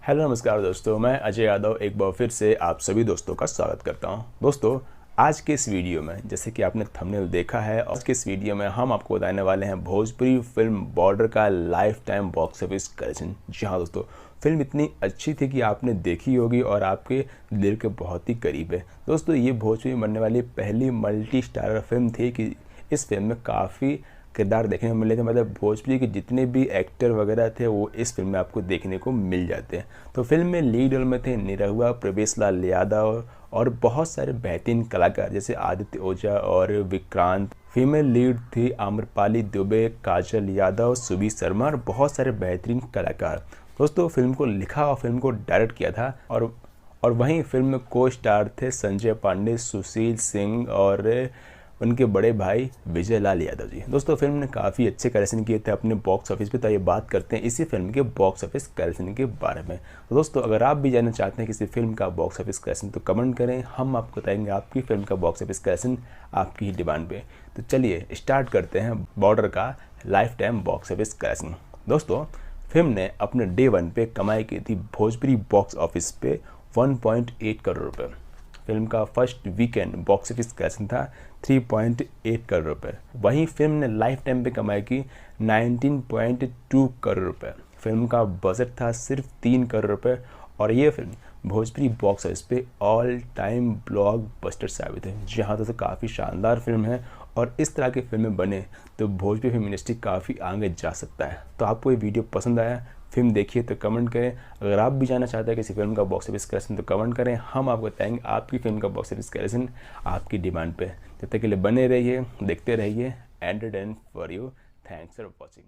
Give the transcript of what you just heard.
Hello नमस्कार दोस्तों, मैं अजय यादव एक बार फिर से आप सभी दोस्तों का स्वागत करता हूं। दोस्तों, आज के इस वीडियो में जैसे कि आपने थंबनेल देखा है, आज के इस वीडियो में हम आपको बताने वाले हैं भोजपुरी फिल्म बॉर्डर का lifetime box office collection. जी हाँ दोस्तों, फिल्म इतनी अच्छी थी कि आपने देखी होगी और आपके दिल के बहुत ही करीब है। दोस्तों, ये भोजपुरी बनने वाली पहली मल्टी स्टारर फिल्म थी कि इस फिल्म में काफ़ी किरदार देखने को मिले थे। मतलब भोजपुरी के जितने भी एक्टर वगैरह थे वो इस फिल्म में आपको देखने को मिल जाते हैं। तो फिल्म में लीड रोल में थे निरहुआ, प्रवेश लाल यादव और बहुत सारे बेहतरीन कलाकार जैसे आदित्य ओझा और विक्रांत। फीमेल लीड थी आम्रपाली दुबे, काजल यादव, सुबी शर्मा और बहुत सारे बेहतरीन कलाकार। दोस्तों, फिल्म को लिखा और फिल्म को डायरेक्ट किया था और वहीं फिल्म में को स्टार थे संजय पांडे, सुशील सिंह और उनके बड़े भाई विजय लाल यादव जी। दोस्तों, फिल्म ने काफ़ी अच्छे कलेक्शन किए थे अपने बॉक्स ऑफिस पे। तो ये बात करते हैं इसी फिल्म के बॉक्स ऑफिस कलेक्शन के बारे में। तो दोस्तों, अगर आप भी जानना चाहते हैं किसी फिल्म का बॉक्स ऑफिस कलेक्शन तो कमेंट करें, हम आपको बताएंगे आपकी फिल्म का बॉक्स ऑफिस कलेक्शन आपकी ही डिमांड पे। तो चलिए स्टार्ट करते हैं बॉर्डर का lifetime box office collection. दोस्तों, फिल्म ने अपने डे 1 पे कमाई की थी भोजपुरी बॉक्स ऑफिस पे 1.8 करोड़ रुपये। फिल्म का first weekend box office collection था 3.8 करोड़ रुपये। वहीं फिल्म ने लाइफ टाइम पे कमाई की 19.2 करोड़ रुपये। फिल्म का बजट था सिर्फ 3 करोड़ रुपये और ये फिल्म भोजपुरी बॉक्स ऑफिस पे ऑल टाइम ब्लॉकबस्टर साबित है। जी हाँ दोस्तों, काफ़ी शानदार फिल्म है और इस तरह की फिल्में बने तो भोजपुरी फिल्म इंडस्ट्री काफ़ी आगे जा सकता है। तो आपको ये वीडियो पसंद आया, फिल्म देखिए तो कमेंट करें। अगर आप भी जानना चाहते हैं किसी फिल्म का बॉक्स ऑफिस कलेक्शन तो कमेंट करें, हम आपको बताएंगे आपकी फिल्म का बॉक्स ऑफिस कलेक्शन आपकी डिमांड पे। जब तक के लिए बने रहिए, देखते रहिए, entertain for you. Thanks for watching.